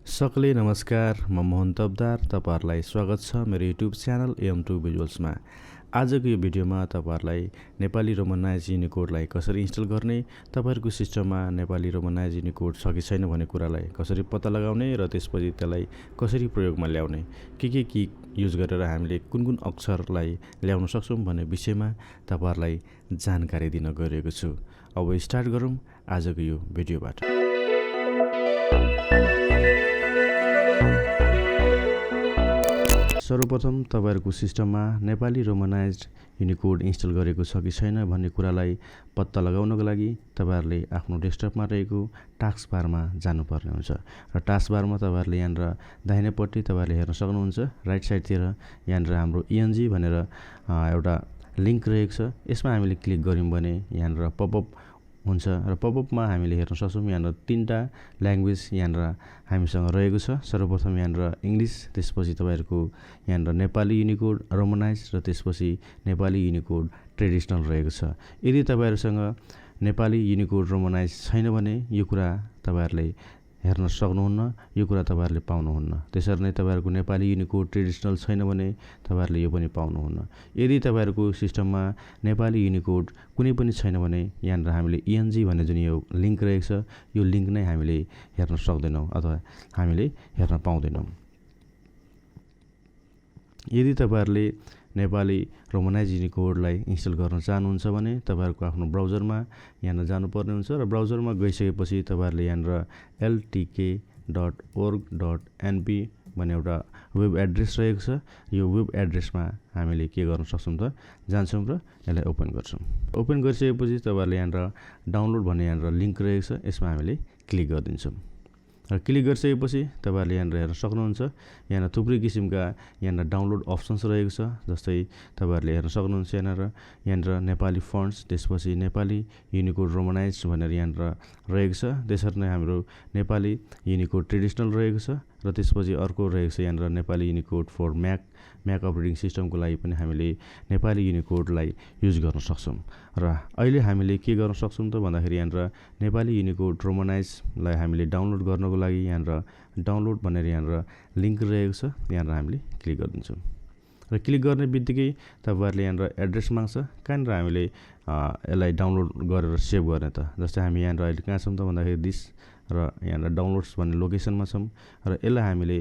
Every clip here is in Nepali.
सकलै नमस्कार, म मोहन तब्दार। तपाईहरुलाई स्वागत छ मेरो युट्युब च्यानल AM2 भिजुअल्समा। आजको यो भिडियोमा तपाईहरुलाई नेपाली रोमनाइज युनिकोडलाई कसरी इन्स्टल गर्ने, तपाईहरुको सिस्टममा नेपाली रोमनाइज युनिकोड छ कि छैन भन्ने कुरालाई कसरी पत्ता लगाउने र त्यसपछि त्यसलाई कसरी प्रयोगमा ल्याउने, के युज गरेर हामीले कुन अक्षरलाई ल्याउन सक्छौं भन्ने विषयमा तपाईहरुलाई जानकारी दिन गइरहेको छु। अब स्टार्ट गरौं आजको यो भिडियोबाट। सर्वप्रथम तपाईहरुको सिस्टममा नेपाली रोमनाइज्ड युनिकोड इन्स्टल गरेको छ कि छैन भन्ने कुरालाई पत्ता लगाउनको लागि तपाईहरुले आफ्नो डेस्कटपमा रहेको टास्क बारमा जानुपर्ने हुन्छ र टास्क बारमा तपाईहरुले यहाँनिर दाहिनेपट्टि तपाईहरुले हेर्न सक्नुहुन्छ राइट साइडतिर यहाँनिर हाम्रो ENG भनेर एउटा लिंक रहेको छ। यसमा हामीले क्लिक गर्यौं भने यहाँनिर पपअप हुन्छ र पपअपमा हामीले हेर्न सक्छौं यहाँनिर तीनटा ल्याङ्ग्वेज यहाँनिर हामीसँग रहेको छ। सर्वप्रथम यहाँनिर इंग्लिश, त्यसपछि तपाईहरुको यहाँनिर नेपाली युनिकोड रोमनाइज र त्यसपछि नेपाली युनिकोड ट्रेडिसनल रहेको छ। यदि तपाईहरुसँग नेपाली युनिकोड रोमनाइज छैन भने यो कुरा तपाईहरुले हेर्न सक्नुहुन्न, यो कुरा तपाईहरुले पाउनुहुन्न। त्यसरी नै तपाईहरुको नेपाली युनिकोड ट्रेडिसनल छैन भने तपाईहरुले यो पनि पाउनुहुन्न। यदि तपाईहरुको सिस्टममा नेपाली युनिकोड कुनै पनि छैन भने यहाँनिर हामीले ENG भन्ने जुन यो लिंक रहेको छ यो लिंक नै हामीले हेर्न सक्दैनौं अथवा हामीले हेर्न पाउँदैनौं। यदि तपाईहरुले नेपाली रोमनाइज युनिकोडलाई इन्स्टल गर्न चाहनुहुन्छ भने तपाईहरुको आफ्नो ब्राउजरमा यहाँ जानुपर्ने हुन्छ र ब्राउजरमा गइसकेपछि तपाईहरुले यहाँनिर ltk.org.np भन्ने एउटा वेब एड्रेस रहेको छ। यो वेब एड्रेसमा हामीले के गर्न सक्छौं त जान्छौं र यसलाई ओपन गर्छौं। ओपन गरिसकेपछि तपाईहरुले यहाँनिर डाउनलोड भन्ने यहाँनिर लिंक रहेको छ, यसमा हामीले क्लिक गर्दिन्छौं र क्लिक गरिसकेपछि तपाईहरुले यहाँनिर हेर्न सक्नुहुन्छ यहाँ थुप्रै किसिमका यहाँ डाउनलोड अप्सन्स रहेको छ। जस्तै तपाईहरुले हेर्न सक्नुहुन्छ यहाँनिर नेपाली फन्ट्स, त्यसपछि नेपाली युनिकोड रोमनाइज भनेर यहाँनिर रहेको छ। त्यसरी नै हाम्रो नेपाली युनिकोड ट्रेडिसनल रहेको छ र त्यसपछि अर्को रहेको छ यहाँनिर Nepali Unicode for Mac operating सिस्टमको लागि पनि हामीले नेपाली युनिकोडलाई युज गर्न सक्छौं। र अहिले हामीले के गर्न सक्छौं त भन्दाखेरि यहाँनिर नेपाली युनिकोड रोमनाइजलाई हामीले डाउनलोड गर्नको लागि यहाँनिर डाउनलोड भनेर यहाँनिर लिंक रहेको छ, यहाँनिर हामीले क्लिक गर्दिन्छौं र क्लिक गर्ने बित्तिकै तपाईहरुले यहाँनिर एड्रेस माग्छ कहाँनिर हामीले यसलाई डाउनलोड गरेर सेभ गर्ने त। जस्तै हामी यहाँनिर अहिले कहाँ छौं त भन्दाखेरि दिस र यहाँनिर डाउनलोड्स भन्ने लोकेसनमा छौं र यसलाई हामीले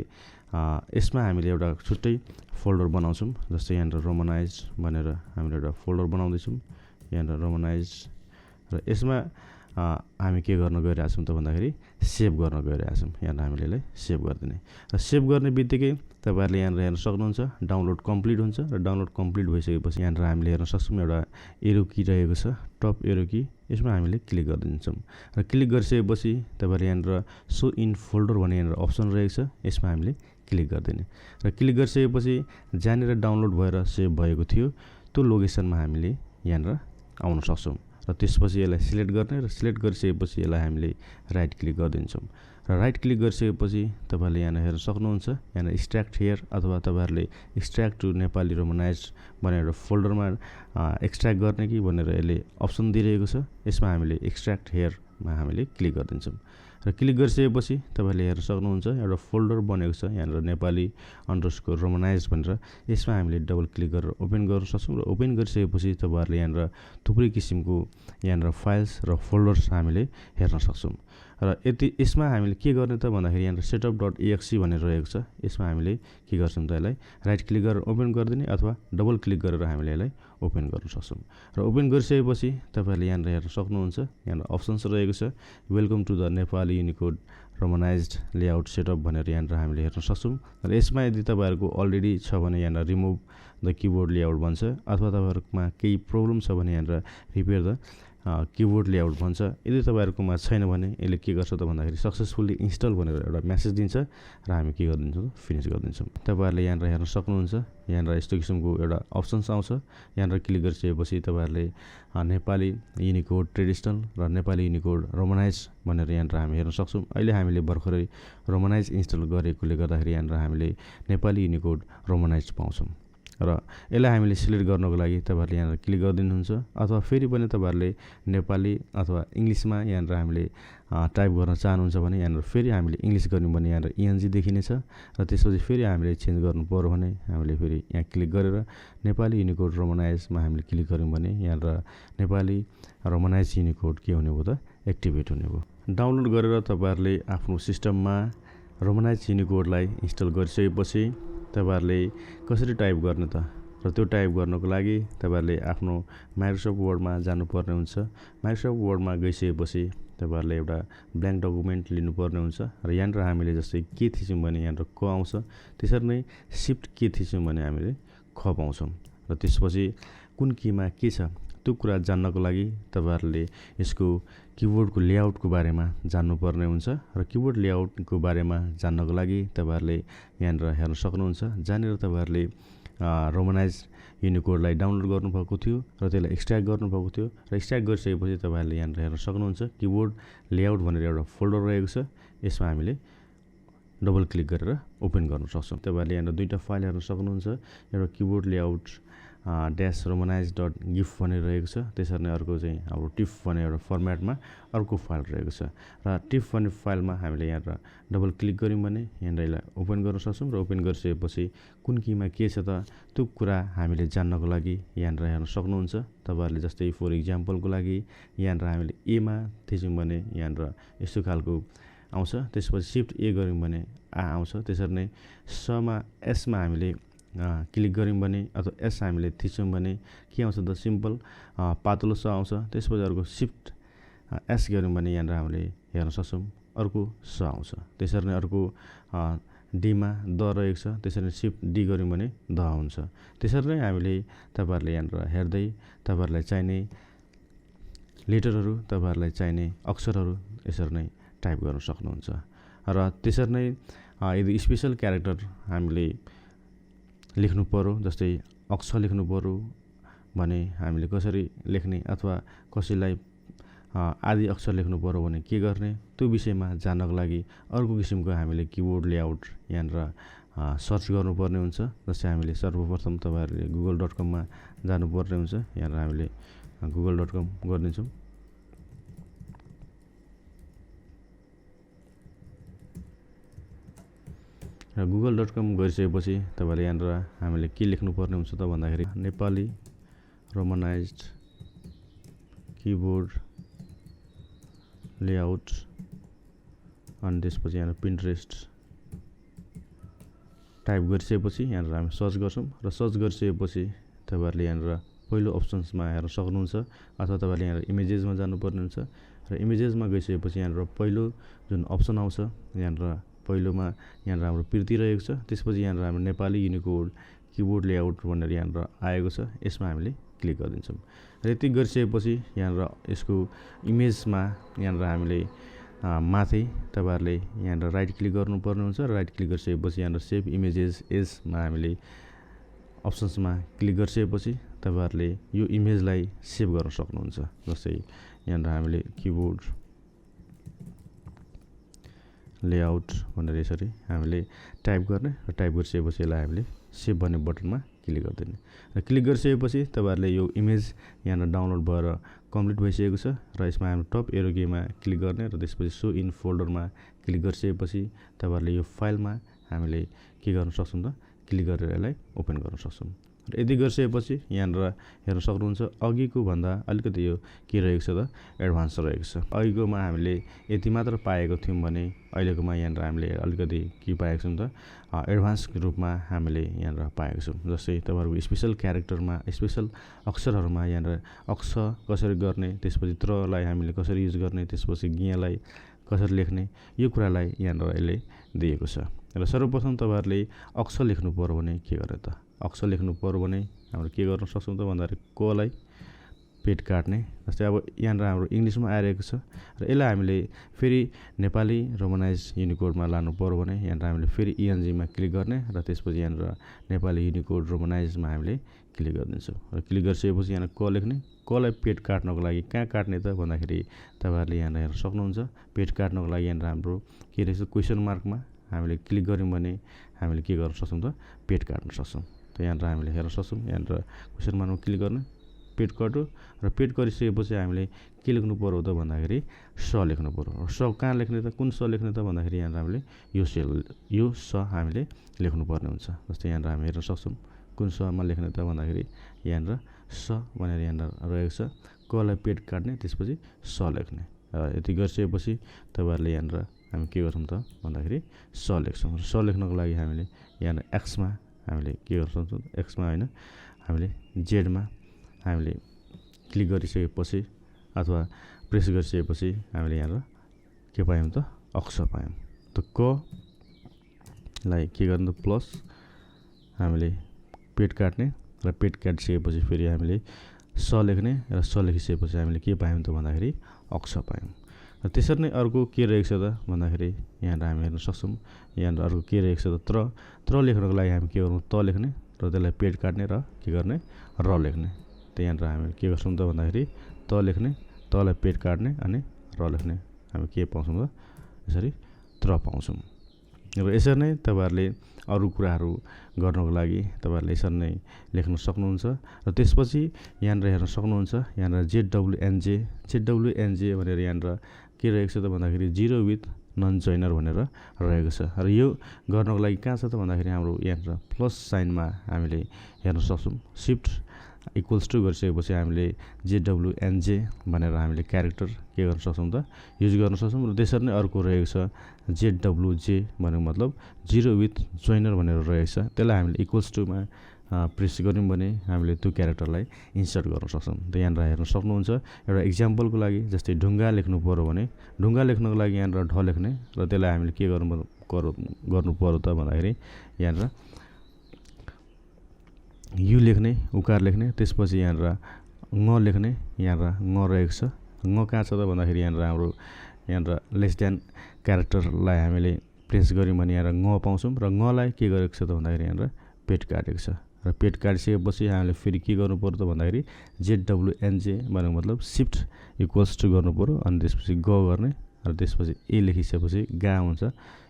यसमा हामीले एउटा छुट्टै फोल्डर बनाउँछौं। जस्तै यहाँनिर रोमनाइज भनेर हामीले एउटा फोल्डर बनाउँदैछौं यहाँनिर रोमनाइज र यसमा हामी के गर्न गइरहेछौं त भन्दाखेरि सेभ गर्न गइरहेछौं। यहाँ हामीले यसलाई सेभ गर्दिने र सेभ गर्ने बित्तिकै तपाईहरुले यहाँ हेर्न सक्नुहुन्छ डाउनलोड कम्प्लिट हुन्छ र डाउनलोड कम्प्लिट भइसकेपछि यहाँ हामीले हेर्न सक्छौं एउटा एरो की रहेको छ, टप एरो की, यसमा हामीले क्लिक गर्दिन्छौं र क्लिक गरिसकेपछि तपाईहरुले यहाँ सो इन फोल्डर भन्ने यहाँ अप्सन रहेको छ, यसमा हामीले क्लिक गर्दिने र क्लिक गरिसकेपछि जहाँनिर डाउनलोड भएर सेभ भएको थियो त्यो लोकेसनमा हामीले यहाँ आउन सक्छौं र त्यसपछि यसलाई सिलेक्ट गर्ने र सिलेक्ट गरिसकेपछि यसलाई हामीले राइट क्लिक गर्दिन्छौं र राइट क्लिक गरिसकेपछि तपाईहरुले यहाँ हेर्न सक्नुहुन्छ यहाँ एक्सट्र्याक्ट हियर अथवा तपाईहरुले एक्सट्र्याक्ट टु नेपाली रोमनाइज भनेर फोल्डरमा एक्सट्र्याक्ट गर्ने कि भनेर यसले अप्सन दिइरहेको छ। यसमा हामीले एक्सट्र्याक्ट हियरमा हामीले क्लिक गर्दिन्छौं र क्लिक गरिसकेपछि तपाईहरुले हेर्न सक्नुहुन्छ एउटा फोल्डर बनेको छ यहाँ नेपाली अन्डरस्कोर रोमनाइज भनेर, यसमा हामीले डबल क्लिक गरेर ओपन गर्न सक्छौं र ओपन गरिसकेपछि तपाईहरुले यहाँ थुप्रै किसिमको यहाँ फाइल्स र फोल्डर्स हामीले हेर्न सक्छौं र यसमा हामीले के गर्ने त भन्दाखेरि यहाँ setup.exe भनेर रहेको छ। यसमा हामीले के गर्छौं त यसलाई राइट क्लिक गरेर ओपन गर्दिने अथवा डबल क्लिक गरेर हामीले यसलाई ओपन गर्न सक्छौं र ओपन गरिसकेपछि तपाईहरुले यहाँ हेर्न सक्नुहुन्छ यहाँ अप्सन्स रहेको छ welcome to the Nepali Unicode romanized layout setup भनेर यहाँ हामीले हेर्न सक्छौं र यसमा यदि तपाईहरुको अलरेडी छ भने यहाँ रिमुभ द कीबोर्ड लेआउट भन्छ अथवा तपाईहरुकोमा केही प्रब्लम छ भने यहाँ रिपेयर द कीबोर्ड लेआउट भन्छ। यदि तपाईहरुकोमा छैन भने यसले के गर्छ त भन्दाखेरि सक्सेसफुली इन्स्टल भनेर एउटा मेसेज दिन्छ र हामी के गर्दिन्छौं फिनिश गर्दिन्छौं। तपाईहरुले यहाँ हेर्न सक्नुहुन्छ यहाँ यस्तो किसिमको एउटा अप्सन्स आउँछ, यहाँ क्लिक गरिसकेपछि तपाईहरुले नेपाली युनिकोड ट्रेडिसनल र नेपाली युनिकोड रोमनाइज भनेर यहाँ हामी हेर्न सक्छौं। अहिले हामीले भर्खरै रोमनाइज इन्स्टल गरेकोले गर्दाखेरि यहाँ हामीले नेपाली युनिकोड रोमनाइज पाउँछौं र यसलाई हामीले सिलेक्ट गर्नको लागि तपाईहरुले यहाँ क्लिक गर्दिनुहुन्छ अथवा फेरि पनि तपाईहरुले नेपाली अथवा इंग्लिशमा यहाँ हामीले टाइप गर्न चाहनुहुन्छ भने यहाँनिर फेरि हामीले इङ्ग्लिस गर्यौँ भने यहाँनिर इएनजी देखिनेछ र त्यसपछि फेरि हामीले चेन्ज गर्नु पर्यो भने हामीले फेरि यहाँ क्लिक गरेर नेपाली युनिकोड रोमनाइजमा हामीले क्लिक गऱ्यौँ भने यहाँनिर नेपाली रोमनाइज युनिकोड के हुने भयो त एक्टिभेट हुने भयो। डाउनलोड गरेर तपाईँहरूले आफ्नो सिस्टममा रोमनाइज युनिकोडलाई इन्स्टल गरिसकेपछि तपाईँहरूले कसरी टाइप गर्ने त र त्यो टाइप गर्नको लागि तपाईँहरूले आफ्नो माइक्रोसफ्ट वर्डमा जानुपर्ने हुन्छ। माइक्रोसफ्ट वर्डमा गइसकेपछि तपाईँहरूले एउटा ब्ल्याङ्क डकुमेन्ट लिनुपर्ने हुन्छ र यहाँनिर हामीले जस्तै के थिच्यौँ भने यहाँनिर क आउँछ, त्यसरी नै सिफ्ट के थिच्यौँ भने हामीले ख पाउँछौँ र त्यसपछि कुन कीमा के छ त्यो कुरा जान्नको लागि तपाईँहरूले यसको किबोर्डको लेआउटको बारेमा जान्नुपर्ने हुन्छ र किबोर्ड लेआउटको बारेमा जान्नको लागि तपाईँहरूले यहाँनिर हेर्न सक्नुहुन्छ जहाँनिर तपाईँहरूले रोमनाइज युनिकोडलाई डाउनलोड गर्नुभएको थियो र त्यसलाई एक्सट्र्याक्ट गर्नुभएको थियो र एक्सट्र्याक्ट गरिसकेपछि तपाईँहरूले यहाँनिर हेर्न सक्नुहुन्छ किबोर्ड लेआउट भनेर एउटा फोल्डर रहेको छ। यसमा हामीले डबल क्लिक गरेर ओपन गर्न सक्छौँ। तपाईँहरूले यहाँनिर दुईवटा फाइल हेर्न सक्नुहुन्छ, एउटा keyboard layout dash romanize dot gif भनेर रहेको छ, त्यसरी नै अर्को चाहिँ हाम्रो टिफ भन्ने एउटा फर्मेटमा अर्को फाइल रहेको छ र टिफ भन्ने फाइलमा हामीले यहाँनिर डबल क्लिक गऱ्यौँ भने यहाँनिर यसलाई ओपन गर्न सक्छौँ र ओपन गरिसकेपछि कुन कीमा के छ त त्यो कुरा हामीले जान्नको लागि यहाँनिर हेर्न सक्नुहुन्छ। तपाईँहरूले जस्तै फर इक्जाम्पलको लागि यहाँनिर हामीले एमा थिच्यौँ भने यहाँनिर यस्तो खालको आउँछ, त्यसपछि सिफ्ट ए गऱ्यौँ भने आ आउँछ, त्यसरी नै एसमा हामीले क्लिक गऱ्यौँ भने अथवा एस हामीले थिच्यौँ भने के आउँछ त सिम्पल पातलो स आउँछ। त्यसपछि अर्को सिफ्ट एस गऱ्यौँ भने यहाँनिर हामीले हेर्न सक्छौँ अर्को स आउँछ। त्यसरी नै अर्को डीमा द रहेको छ, त्यसरी नै सिफ्ट डी गऱ्यौँ भने द हुन्छ। त्यसरी नै हामीले तपाईँहरूले यहाँनिर हेर्दै तपाईँहरूलाई चाहिने लेटरहरू, तपाईँहरूलाई चाहिने अक्षरहरू यसरी नै टाइप गर्न सक्नुहुन्छ र त्यसरी नै यदि स्पेसल क्यारेक्टर हामीले लेख्नु पर्यो, जस्तै अक्षर लेख्नु पर्यो भने हामीले कसरी लेख्ने अथवा कसैलाई आदि अक्षर लेख्नु पर्यो भने के गर्ने त्यो विषयमा जान्नको लागि अर्को किसिमको हामीले किबोर्ड लेआउट यहाँनिर सर्च गर्नुपर्ने हुन्छ। जस्तै हामीले सर्वप्रथम तपाईँहरूले google.com जानुपर्ने हुन्छ। यहाँनिर हामीले google.com गरिदिन्छौँ। र google.com गरिसकेपछि तपाईँले यहाँनिर हामीले के लेख्नुपर्ने हुन्छ त भन्दाखेरि नेपाली रोमनाइज्ड किबोर्ड लेआउट अनि त्यसपछि यहाँनिर पिन्ट्रेस्ट टाइप गरिसकेपछि यहाँनिर हामी सर्च गर्छौँ र सर्च गरिसकेपछि तपाईँहरूले यहाँनिर पहिलो अप्सन्समा हेर्न सक्नुहुन्छ अथवा तपाईँहरूले यहाँनिर इमेजेसमा जानुपर्ने हुन्छ र इमेजेसमा गइसकेपछि यहाँनिर पहिलो जुन अप्सन आउँछ यहाँनिर पहिलोमा यहाँनिर हाम्रो प्रिन्टी रहेको छ, त्यसपछि यहाँनिर हाम्रो नेपाली युनिकोड किबोर्ड लेआउट भनेर यहाँनिर आएको छ, यसमा हामीले क्लिक गरिदिन्छौँ र यति गरिसकेपछि यहाँनिर यसको इमेजमा यहाँनिर हामीले माथि तपाईँहरूले यहाँनिर राइट क्लिक गर्नुपर्ने हुन्छ र राइट क्लिक गरिसकेपछि यहाँनिर सेभ इमेजेस एजमा हामीले अप्सन्समा क्लिक गरिसकेपछि तपाईँहरूले यो इमेजलाई सेभ गर्न सक्नुहुन्छ। जस्तै यहाँनिर हामीले किबोर्ड लेआउट भनेर यसरी हामीले टाइप गर्ने र टाइप गरिसकेपछि यसलाई हामीले सेभ भन्ने बटनमा क्लिक गरिदिने र क्लिक गरिसकेपछि तपाईँहरूले यो इमेज यहाँनिर डाउनलोड भएर कम्प्लिट भइसकेको छ र यसमा हामी टप एरो कीमा क्लिक गर्ने र त्यसपछि सो इन फोल्डरमा क्लिक गरिसकेपछि तपाईँहरूले यो फाइलमा हामीले के गर्न सक्छौँ त क्लिक गरेर यसलाई ओपन गर्न सक्छौँ र यदि गरिसकेपछि यहाँनिर हेर्न सक्नुहुन्छ अघिको भन्दा अलिकति यो के रहेको छ त एडभान्स रहेको छ। अघिकोमा हामीले यति मात्र पाएको थियौँ भने अहिलेकोमा यहाँनिर हामीले अलिकति के पाएको छौँ त एडभान्स रूपमा हामीले यहाँनिर पाएको छौँ। जस्तै तपाईँहरूको स्पेसल क्यारेक्टरमा स्पेसल अक्षरहरूमा यहाँनिर अक्षर कसरी गर्ने, त्यसपछि त्रलाई हामीले कसरी युज गर्ने, त्यसपछि ज्ञलाई कसरी लेख्ने यो कुरालाई यहाँनिर यसले दिएको छ। र सर्वप्रथम तपाईँहरूले अक्षर लेख्नु पर्यो भने के गर्ने त अक्षर लेख्नु पर्यो भने हाम्रो के गर्न सक्छौँ त भन्दाखेरि कोलाई पेट काट्ने। जस्तै अब यहाँनिर हाम्रो इङ्ग्लिसमा आइरहेको छ र यसलाई हामीले फेरि नेपाली रोमनाइज युनिकोडमा लानु पर्यो भने यहाँनिर हामीले फेरि इएनजीमा क्लिक गर्ने र त्यसपछि यहाँनिर नेपाली युनिकोड रोमनाइजमा हामीले क्लिक गरिदिन्छौँ र क्लिक गरिसकेपछि यहाँनिर क लेख्ने। कलाई पेट काट्नको लागि कहाँ काट्ने त भन्दाखेरि तपाईँहरूले यहाँनिर हेर्न सक्नुहुन्छ पेट काट्नको लागि यहाँनिर हाम्रो के रहेछ क्वेसन मार्कमा हामीले क्लिक गऱ्यौँ भने हामीले के गर्न सक्छौँ त पेट काट्न सक्छौँ। त यहाँनिर हामीले हेर्न सक्छौँ यहाँनिर क्वेसन मार्कमा क्लिक गर्ने पेट कट्यो र पेट गरिसकेपछि हामीले के लेख्नु पर्यो त भन्दाखेरि स लेख्नु पर्यो। स कहाँ लेख्ने त, कुन स लेख्ने त भन्दाखेरि यहाँनिर हामीले यो स हामीले लेख्नुपर्ने हुन्छ। जस्तै यहाँनिर हामी हेर्न सक्छौँ कुन समा लेख्ने त भन्दाखेरि यहाँनिर स भनेर यहाँनिर रहेको छ। कलाई पेट काट्ने, त्यसपछि स लेख्ने। यति गरिसकेपछि तपाईँहरूले यहाँनिर हामी के गर्छौँ त भन्दाखेरि स लेख्छौँ। र स लेख्नको लागि हामीले यहाँनिर एक्समा हामीले के गर्न सक्छौँ, एक्समा होइन हामीले जेडमा हामीले क्लिक गरिसकेपछि अथवा प्रेस गरिसकेपछि हामीले यहाँनिर के पायौँ त अक्षर पायौँ। त कलाई के गर्नु त प्लस हामीले पेट काट्ने र पेट काटिसकेपछि फेरि हामीले स लेख्ने र स लेखिसकेपछि हामीले के पायौँ त भन्दाखेरि अक्षर पायौँ। र त्यसरी नै अर्को के रहेको छ त भन्दाखेरि यहाँनिर हामी हेर्न सक्छौँ। यहाँनिर अर्को के रहेको छ त त्र लेख्नको लागि हामी के गर्छौँ त लेख्ने र त्यसलाई पेट काट्ने र के गर्ने र लेख्ने। त यहाँनिर हामी के गर्छौँ त भन्दाखेरि त लेख्ने, तलाई पेट काट्ने अनि र लेख्ने हामी के पाउँछौँ त यसरी त्र पाउँछौँ। र यसरी नै तपाईँहरूले अरू कुराहरू गर्नको लागि तपाईँहरूले यसरी नै लेख्न सक्नुहुन्छ। र त्यसपछि यहाँनिर हेर्न सक्नुहुन्छ यहाँनिर जेडब्लुएनजे भनेर यहाँनिर के रहेको छ त भन्दाखेरि जिरो विथ नन जोइनर भनेर रहेको छ। र यो गर्नको लागि कहाँ छ त भन्दाखेरि हाम्रो यहाँनिर प्लस साइनमा हामीले हेर्न सक्छौँ। सिफ्ट इक्वल्स टु गरिसकेपछि हामीले जेडब्लुएनजे भनेर हामीले क्यारेक्टर के गर्न सक्छौँ त युज गर्न सक्छौँ। र त्यसरी नै अर्को रहेको छ जेडब्लुजे भनेको मतलब जिरो विथ जोइनर भनेर रहेको छ। त्यसलाई हामीले इक्वल्स टुमा प्रेस गऱ्यौँ भने हामीले त्यो क्यारेक्टरलाई इन्सर्ट गर्न सक्छौँ। त यहाँनिर हेर्न सक्नुहुन्छ एउटा इक्जाम्पलको लागि जस्तै ढुङ्गा लेख्नु पऱ्यो भने ढुङ्गा लेख्नको लागि यहाँनिर ढ लेख्ने र त्यसलाई हामीले के गर्नु पऱ्यो त भन्दाखेरि यहाँनिर यु लेख्ने, उकार लेख्ने, त्यसपछि यहाँनिर ङ लेख्ने, यहाँनिर ङ रहेको छ। ङ कहाँ छ त भन्दाखेरि यहाँनिर हाम्रो यहाँनिर लेस देन क्यारेक्टरलाई हामीले प्रेस गऱ्यौँ भने यहाँनिर ङ पाउँछौँ र ङलाई के गरेको छ त भन्दाखेरि यहाँनिर पेट काटेको छ। र पेट काटिसकेपछि हामीले फेरि के गर्नु पर्यो त भन्दाखेरि जेडब्लुएनजे भनेको मतलब सिफ्ट इक्वल्स टु गर्नु पऱ्यो अनि त्यसपछि ग गर्ने र त्यसपछि ए लेखिसकेपछि गा हुन्छ।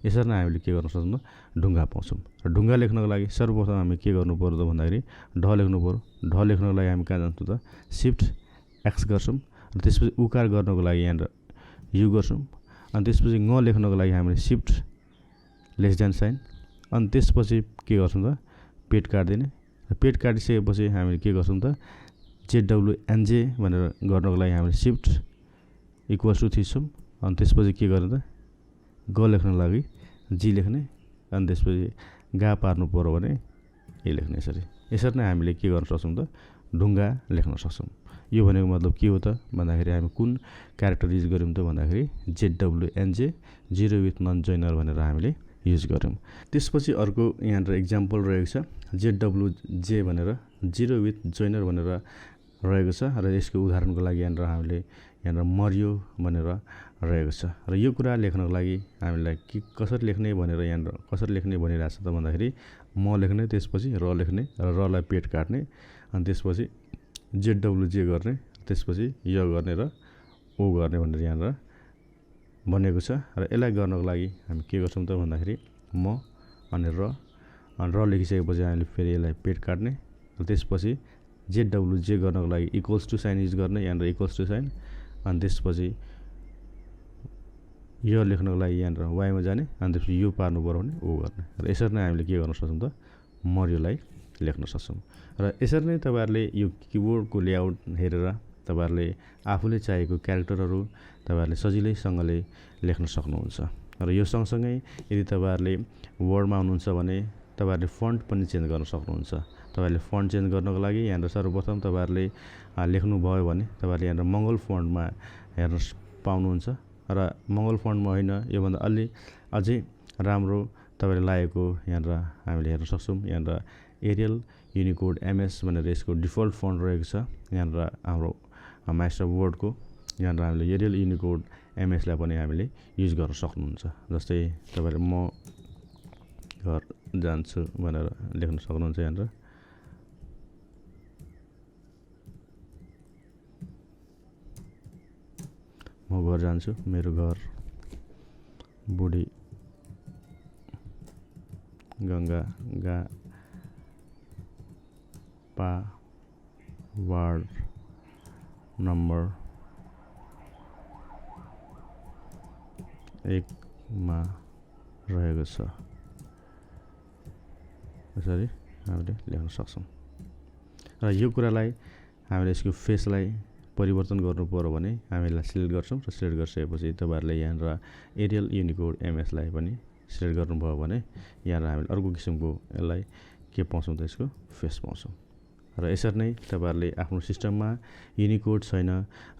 यसरी नै हामीले के गर्न सक्छौँ त ढुङ्गा पाउँछौँ। र ढुङ्गा लेख्नको लागि सर्वप्रथम हामी के गर्नु पर्यो त भन्दाखेरि ढ लेख्नु पऱ्यो। ढ लेख्नको लागि हामी कहाँ जान्छौँ त सिफ्ट एक्स गर्छौँ र त्यसपछि उकार गर्नको लागि यहाँनिर यु गर्छौँ अनि त्यसपछि ङ लेख्नको लागि हामीले सिफ्ट लेस देन साइन अनि त्यसपछि के गर्छौँ त पेट काटिदिने। र पेट काटिसकेपछि हामीले के गर्छौँ त जेडब्लुएनजे भनेर गर्नको लागि हामीले सिफ्ट इक्वल्स टु थिच्छौँ अनि त्यसपछि के गर्ने त ग लेख्नको लागि जी लेख्ने अनि त्यसपछि गा पार्नु पऱ्यो भने ए लेख्ने। यसरी नै हामीले के गर्न सक्छौँ त ढुङ्गा लेख्न सक्छौँ। यो भनेको मतलब के हो त भन्दाखेरि हामी कुन क्यारेक्टर युज गऱ्यौँ त भन्दाखेरि जेडब्लुएनजे जिरो विथ नन जोइनर भनेर हामीले युज गऱ्यौँ। त्यसपछि अर्को यहाँनिर इक्जाम्पल रहेको छ जेडब्लुजे भनेर जिरो विथ जोइनर भनेर रहेको छ। र यसको उदाहरणको लागि यहाँनिर हामीले यहाँनिर मर्यो भनेर रहेको छ। र यो कुरा लेख्नको लागि हामीलाई के कसरी लेख्ने भनेर यहाँनिर कसरी लेख्ने भनिरहेको छ त भन्दाखेरि म लेख्ने, त्यसपछि र लेख्ने र रलाई पेट काट्ने अनि त्यसपछि जेडब्लुजे गर्ने, त्यसपछि य गर्ने र ओ गर्ने भनेर यहाँनिर बनेको छ। र यसलाई गर्नको लागि हामी के गर्छौँ त भन्दाखेरि म अनि र लेखिसकेपछि हामीले फेरि यसलाई पेट काट्ने र त्यसपछि जेडब्लुजे गर्नको लागि इक्वल्स टु साइन युज गर्ने, यहाँनिर इक्वल्स टु साइन अनि त्यसपछि यो लेख्नको लागि यहाँनिर वाइमा जाने अनि त्यसपछि यो पार्नु पऱ्यो भने ओ गर्ने। र यसरी नै हामीले के गर्न सक्छौँ त मर्योलाई लेख्न सक्छौँ। र यसरी नै तपाईँहरूले यो किबोर्डको लेआउट हेरेर तपाईँहरूले आफूले चाहेको क्यारेक्टरहरू तपाईँहरूले सजिलैसँगले लेख्न सक्नुहुन्छ। र यो सँगसँगै यदि तपाईँहरूले वर्डमा हुनुहुन्छ भने तपाईँहरूले फन्ट पनि चेन्ज गर्न सक्नुहुन्छ। तपाईँहरूले फन्ट चेन्ज गर्नको लागि यहाँनिर सर्वप्रथम तपाईँहरूले लेख्नुभयो भने तपाईँहरूले यहाँनिर मङ्गल फन्टमा हेर्न पाउनुहुन्छ। र मङ्गल फन्टमा होइन योभन्दा अझै राम्रो तपाईँले लागेको यहाँनिर हामीले हेर्न सक्छौँ। यहाँनिर एरियल युनिकोड एमएस भनेर यसको डिफल्ट फन्ट रहेको छ। यहाँनिर हाम्रो मास्टर वर्डको यहाँनिर हामीले एरियल युनिकोड एमएसलाई पनि हामीले युज गर्न सक्नुहुन्छ। जस्तै तपाईँले म घर जान्छु भनेर लेख्न सक्नुहुन्छ। यहाँनिर म घर जान्छु, मेरो घर बुढी गङ्गा गा पा वाड नम्बर 1 मा रहेको छ यसरी हामीले लेख्न सक्छौँ। र यो कुरालाई हामीले यसको फेसलाई परिवर्तन गर्नु पर्यो भने हामीलाई सिलेक्ट गर्छौँ र सिलेक्ट गरिसकेपछि तपाईँहरूले यहाँनिर एरियल युनिकोड एमएसलाई पनि सिलेक्ट गर्नुभयो भने यहाँनिर हामीले अर्को किसिमको यसलाई के पाउँछौँ त यसको फेस पाउँछौँ। र यसरी नै तपाईँहरूले आफ्नो सिस्टममा युनिकोड छैन,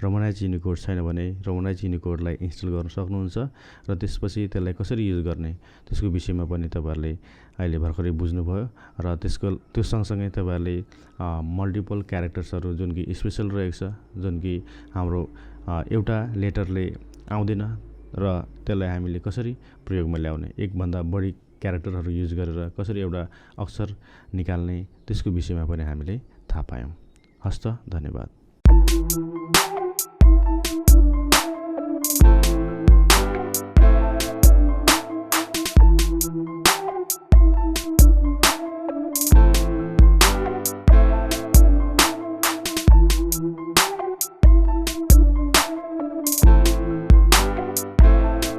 रोमनाइज युनिकोड छैन भने रोमनाइज युनिकोडलाई इन्स्टल गर्न सक्नुहुन्छ र त्यसपछि त्यसलाई कसरी युज गर्ने त्यसको विषयमा पनि तपाईँहरूले अहिले भर्खरै बुझ्नुभयो। र त्यो सँगसँगै तपाईँहरूले मल्टिपल क्यारेक्टर्सहरू जुन कि स्पेसल रहेको छ, जुन कि हाम्रो एउटा लेटरले आउँदैन र त्यसलाई हामीले कसरी प्रयोगमा ल्याउने, एकभन्दा बढी क्यारेक्टरहरू युज गरेर कसरी एउटा अक्षर निकाल्ने त्यसको विषयमा पनि हामीले थाहा पायौँ। हस्त, धन्यवाद।